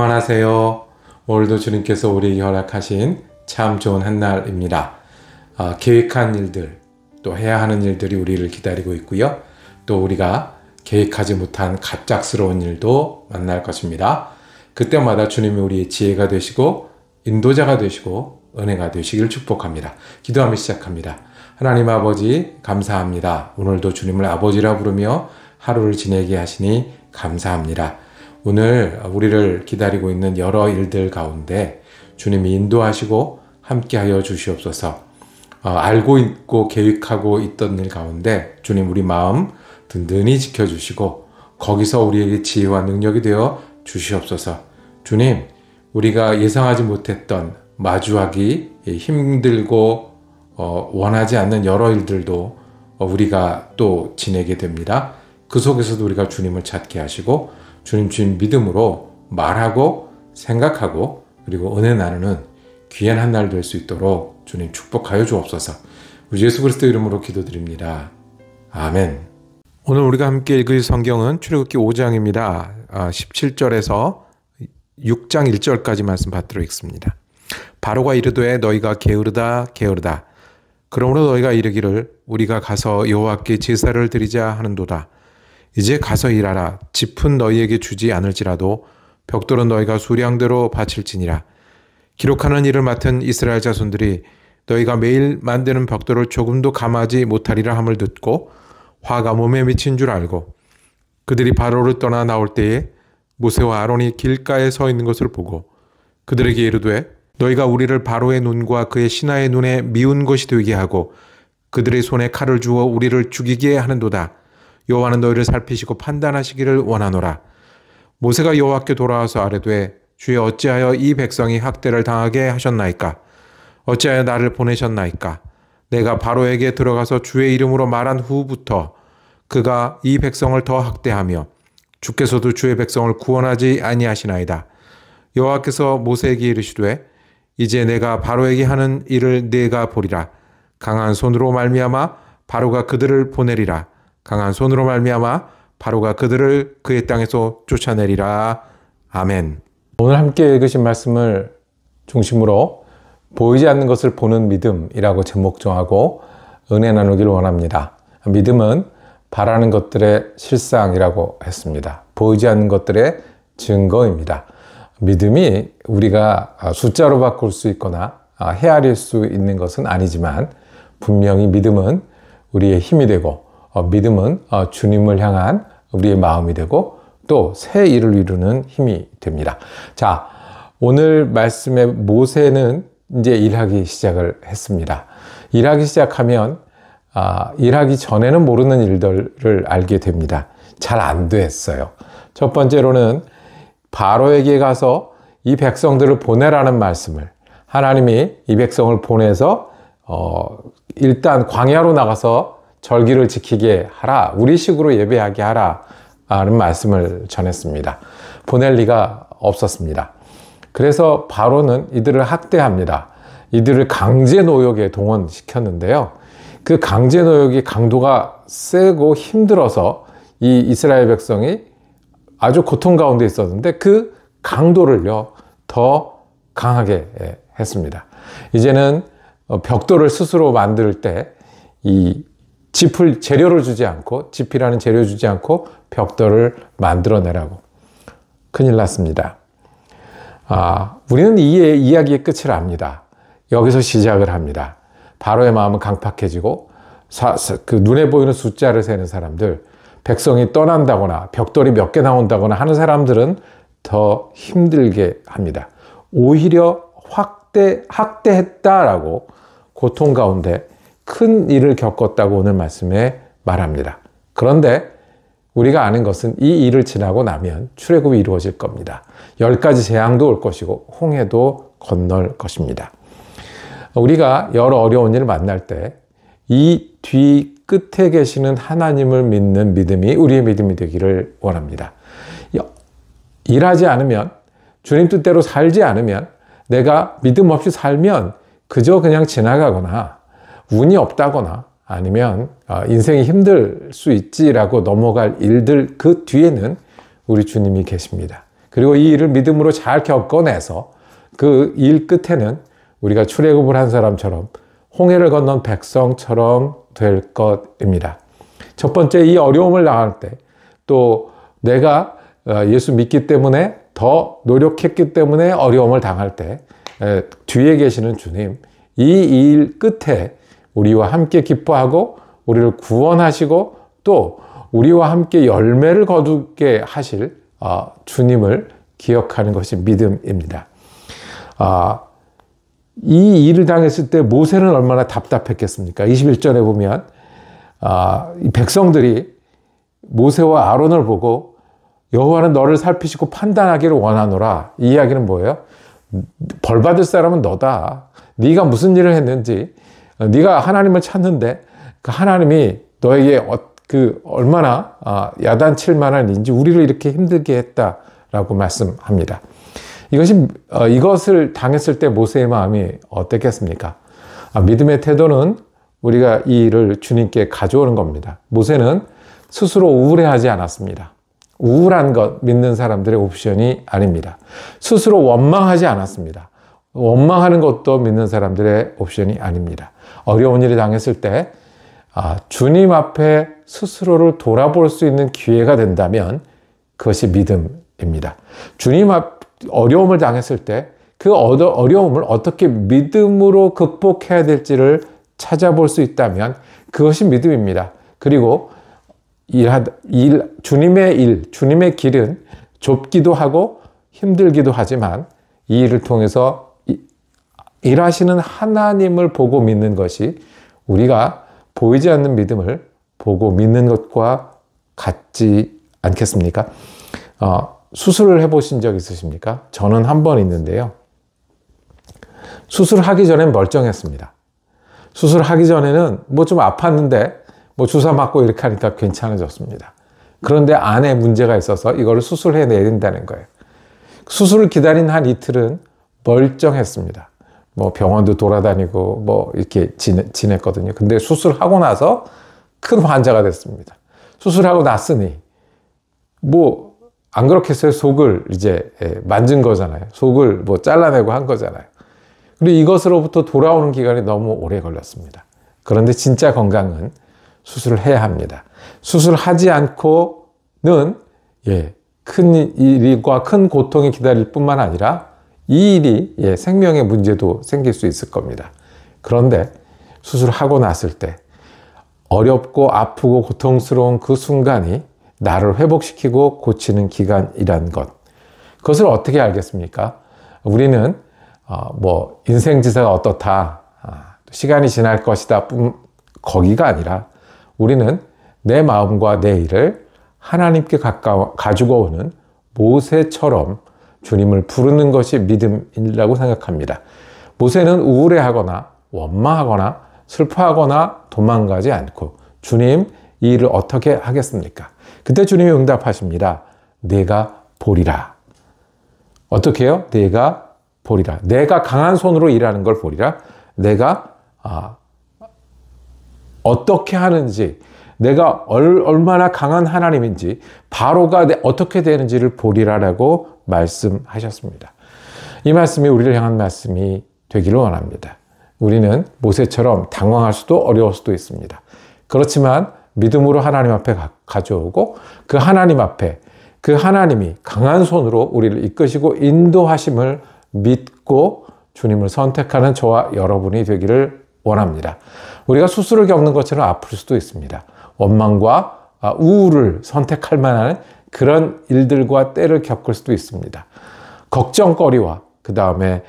평안하세요. 오늘도 주님께서 우리에게 허락하신 참 좋은 한날입니다. 계획한 일들, 또 해야 하는 일들이 우리를 기다리고 있고요. 또 우리가 계획하지 못한 갑작스러운 일도 만날 것입니다. 그때마다 주님이 우리의 지혜가 되시고 인도자가 되시고 은혜가 되시길 축복합니다. 기도하며 시작합니다. 하나님 아버지 감사합니다. 오늘도 주님을 아버지라 부르며 하루를 지내게 하시니 감사합니다. 오늘 우리를 기다리고 있는 여러 일들 가운데 주님이 인도하시고 함께하여 주시옵소서. 알고 있고 계획하고 있던 일 가운데 주님 우리 마음 든든히 지켜주시고 거기서 우리에게 지혜와 능력이 되어 주시옵소서. 주님, 우리가 예상하지 못했던 마주하기 힘들고 원하지 않는 여러 일들도 우리가 또 지내게 됩니다. 그 속에서도 우리가 주님을 찾게 하시고 주님 믿음으로 말하고 생각하고 그리고 은혜 나누는 귀한 한 날 될 수 있도록 주님 축복하여 주옵소서. 우리 예수 그리스도 이름으로 기도드립니다. 아멘. 오늘 우리가 함께 읽을 성경은 출애굽기 5장입니다. 17절에서 6장 1절까지 말씀 받도록 읽습니다. 바로가 이르되 너희가 게으르다 게으르다. 그러므로 너희가 이르기를 우리가 가서 여호와께 제사를 드리자 하는도다. 이제 가서 일하라. 짚은 너희에게 주지 않을지라도 벽돌은 너희가 수량대로 바칠지니라. 기록하는 일을 맡은 이스라엘 자손들이 너희가 매일 만드는 벽돌을 조금도 감하지 못하리라 함을 듣고 화가 몸에 미친 줄 알고 그들이 바로를 떠나 나올 때에 모세와 아론이 길가에 서 있는 것을 보고 그들에게 이르되 너희가 우리를 바로의 눈과 그의 신하의 눈에 미운 것이 되게 하고 그들의 손에 칼을 주어 우리를 죽이게 하는도다. 여호와는 너희를 살피시고 판단하시기를 원하노라. 모세가 여호와께 돌아와서 아뢰되 주여 어찌하여 이 백성이 학대를 당하게 하셨나이까? 어찌하여 나를 보내셨나이까? 내가 바로에게 들어가서 주의 이름으로 말한 후부터 그가 이 백성을 더 학대하며 주께서도 주의 백성을 구원하지 아니하시나이다. 여호와께서 모세에게 이르시되 이제 내가 바로에게 하는 일을 네가 보리라. 강한 손으로 말미암아 바로가 그들을 보내리라. 강한 손으로 말미암아 바로가 그들을 그의 땅에서 쫓아내리라. 아멘. 오늘 함께 읽으신 말씀을 중심으로 보이지 않는 것을 보는 믿음이라고 제목 정하고 은혜 나누기를 원합니다. 믿음은 바라는 것들의 실상이라고 했습니다. 보이지 않는 것들의 증거입니다. 믿음이 우리가 숫자로 바꿀 수 있거나 헤아릴 수 있는 것은 아니지만 분명히 믿음은 우리의 힘이 되고 믿음은 주님을 향한 우리의 마음이 되고 또 새 일을 이루는 힘이 됩니다. 자, 오늘 말씀의 모세는 이제 일하기 시작을 했습니다. 일하기 시작하면 일하기 전에는 모르는 일들을 알게 됩니다. 잘 안 됐어요. 첫 번째로는 바로에게 가서 이 백성들을 보내라는 말씀을 하나님이 이 백성을 보내서 일단 광야로 나가서 절기를 지키게 하라. 우리식으로 예배하게 하라. 라는 말씀을 전했습니다. 보낼 리가 없었습니다. 그래서 바로는 이들을 학대합니다. 이들을 강제 노역에 동원시켰는데요. 그 강제 노역이 강도가 세고 힘들어서 이 이스라엘 백성이 아주 고통 가운데 있었는데 그 강도를요 더 강하게 했습니다. 이제는 벽돌을 스스로 만들 때 이 재료를 주지 않고 짚이라는 재료 주지 않고 벽돌을 만들어내라고. 큰일 났습니다. 우리는 이 이야기의 끝을 압니다. 여기서 시작을 합니다. 바로의 마음은 강팍해지고 그 눈에 보이는 숫자를 세는 사람들, 백성이 떠난다거나 벽돌이 몇 개 나온다거나 하는 사람들은 더 힘들게 합니다. 오히려 학대했다라고 고통 가운데 큰 일을 겪었다고 오늘 말씀에 말합니다. 그런데 우리가 아는 것은 이 일을 지나고 나면 출애굽이 이루어질 겁니다. 10가지 재앙도 올 것이고 홍해도 건널 것입니다. 우리가 여러 어려운 일을 만날 때 이 뒤 끝에 계시는 하나님을 믿는 믿음이 우리의 믿음이 되기를 원합니다. 일하지 않으면 주님 뜻대로 살지 않으면 내가 믿음 없이 살면 그저 그냥 지나가거나 운이 없다거나 아니면 인생이 힘들 수 있지라고 넘어갈 일들 그 뒤에는 우리 주님이 계십니다. 그리고 이 일을 믿음으로 잘 겪어내서 그 일 끝에는 우리가 출애굽을 한 사람처럼 홍해를 건넌 백성처럼 될 것입니다. 첫 번째, 이 어려움을 당할 때, 또 내가 예수 믿기 때문에 더 노력했기 때문에 어려움을 당할 때 뒤에 계시는 주님, 이 일 끝에 우리와 함께 기뻐하고 우리를 구원하시고 또 우리와 함께 열매를 거두게 하실 주님을 기억하는 것이 믿음입니다. 이 일을 당했을 때 모세는 얼마나 답답했겠습니까? 21절에 보면 이 백성들이 모세와 아론을 보고 여호와는 너를 살피시고 판단하기를 원하노라. 이 이야기는 뭐예요? 벌 받을 사람은 너다. 네가 무슨 일을 했는지, 네가 하나님을 찾는데 그 하나님이 너에게 얼마나 야단칠 만한 일인지 우리를 이렇게 힘들게 했다라고 말씀합니다. 이것을 당했을 때 모세의 마음이 어땠겠습니까? 믿음의 태도는 우리가 이 일을 주님께 가져오는 겁니다. 모세는 스스로 우울해하지 않았습니다. 우울한 것 믿는 사람들의 옵션이 아닙니다. 스스로 원망하지 않았습니다. 원망하는 것도 믿는 사람들의 옵션이 아닙니다. 어려운 일이 당했을 때 주님 앞에 스스로를 돌아볼 수 있는 기회가 된다면 그것이 믿음입니다. 주님 앞 어려움을 당했을 때 그 어려움을 어떻게 믿음으로 극복해야 될지를 찾아볼 수 있다면 그것이 믿음입니다. 그리고 주님의 길은 좁기도 하고 힘들기도 하지만 이 일을 통해서 일하시는 하나님을 보고 믿는 것이 우리가 보이지 않는 믿음을 보고 믿는 것과 같지 않겠습니까? 수술을 해보신 적 있으십니까? 저는 한 번 있는데요. 수술하기 전엔 멀쩡했습니다. 수술하기 전에는 좀 아팠는데 주사 맞고 이렇게 하니까 괜찮아졌습니다. 그런데 안에 문제가 있어서 이거를 수술해 내야 된다는 거예요. 수술을 기다린 한 이틀은 멀쩡했습니다. 병원도 돌아다니고 이렇게 지냈거든요. 근데 수술하고 나서 큰 환자가 됐습니다. 수술하고 났으니 안 그렇겠어요? 속을 이제 만진 거잖아요. 속을 잘라내고 한 거잖아요. 그리고 이것으로부터 돌아오는 기간이 너무 오래 걸렸습니다. 그런데 진짜 건강은 수술을 해야 합니다. 수술하지 않고는 큰 일과 큰 고통이 기다릴 뿐만 아니라 이 일이 생명의 문제도 생길 수 있을 겁니다. 그런데 수술하고 났을 때 어렵고 아프고 고통스러운 그 순간이 나를 회복시키고 고치는 기간이란 것. 그것을 어떻게 알겠습니까? 우리는 인생지사가 어떻다, 시간이 지날 것이다 거기가 아니라 우리는 내 마음과 내 일을 하나님께 가지고 오는 모세처럼 주님을 부르는 것이 믿음이라고 생각합니다. 모세는 우울해하거나 원망하거나 슬퍼하거나 도망가지 않고 주님, 이 일을 어떻게 하겠습니까? 그때 주님이 응답하십니다. 내가 보리라. 어떻게 해요? 내가 보리라. 내가 강한 손으로 일하는 걸 보리라. 내가 어떻게 하는지, 내가 얼마나 강한 하나님인지, 바로가 어떻게 되는지를 보리라라고 말씀하셨습니다. 이 말씀이 우리를 향한 말씀이 되기를 원합니다. 우리는 모세처럼 당황할 수도 어려울 수도 있습니다. 그렇지만 믿음으로 하나님 앞에 가져오고 그 하나님 앞에 그 하나님이 강한 손으로 우리를 이끄시고 인도하심을 믿고 주님을 선택하는 저와 여러분이 되기를 원합니다. 우리가 수술을 겪는 것처럼 아플 수도 있습니다. 원망과 우울을 선택할 만한 그런 일들과 때를 겪을 수도 있습니다. 걱정거리와 그 다음에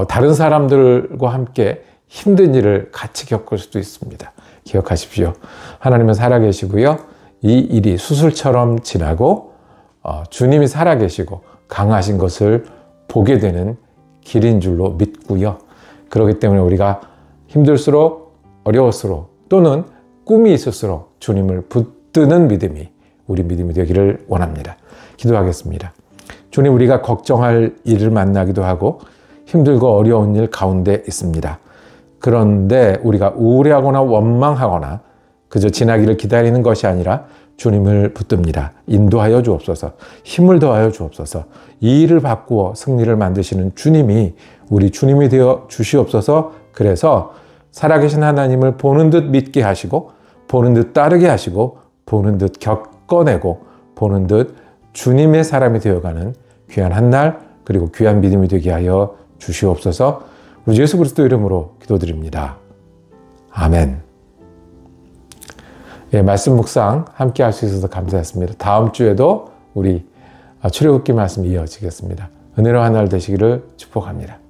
다른 사람들과 함께 힘든 일을 같이 겪을 수도 있습니다. 기억하십시오. 하나님은 살아계시고요. 이 일이 수술처럼 지나고 주님이 살아계시고 강하신 것을 보게 되는 길인 줄로 믿고요. 그렇기 때문에 우리가 힘들수록 어려울수록 또는 꿈이 있을수록 주님을 붙드는 믿음이 우리 믿음이 되기를 원합니다. 기도하겠습니다. 주님, 우리가 걱정할 일을 만나기도 하고 힘들고 어려운 일 가운데 있습니다. 그런데 우리가 우울해하거나 원망하거나 그저 지나기를 기다리는 것이 아니라 주님을 붙듭니다. 인도하여 주옵소서. 힘을 더하여 주옵소서. 이 일을 바꾸어 승리를 만드시는 주님이 우리 주님이 되어 주시옵소서. 그래서 살아계신 하나님을 보는 듯 믿게 하시고 보는 듯 따르게 하시고 보는 듯 겪어내고 보는 듯 주님의 사람이 되어가는 귀한 한날 그리고 귀한 믿음이 되게 하여 주시옵소서. 우리 예수 그리스도 이름으로 기도드립니다. 아멘. 예, 말씀 묵상 함께 할 수 있어서 감사했습니다. 다음 주에도 우리 출애굽기 말씀 이어지겠습니다. 은혜로운 한 날 되시기를 축복합니다.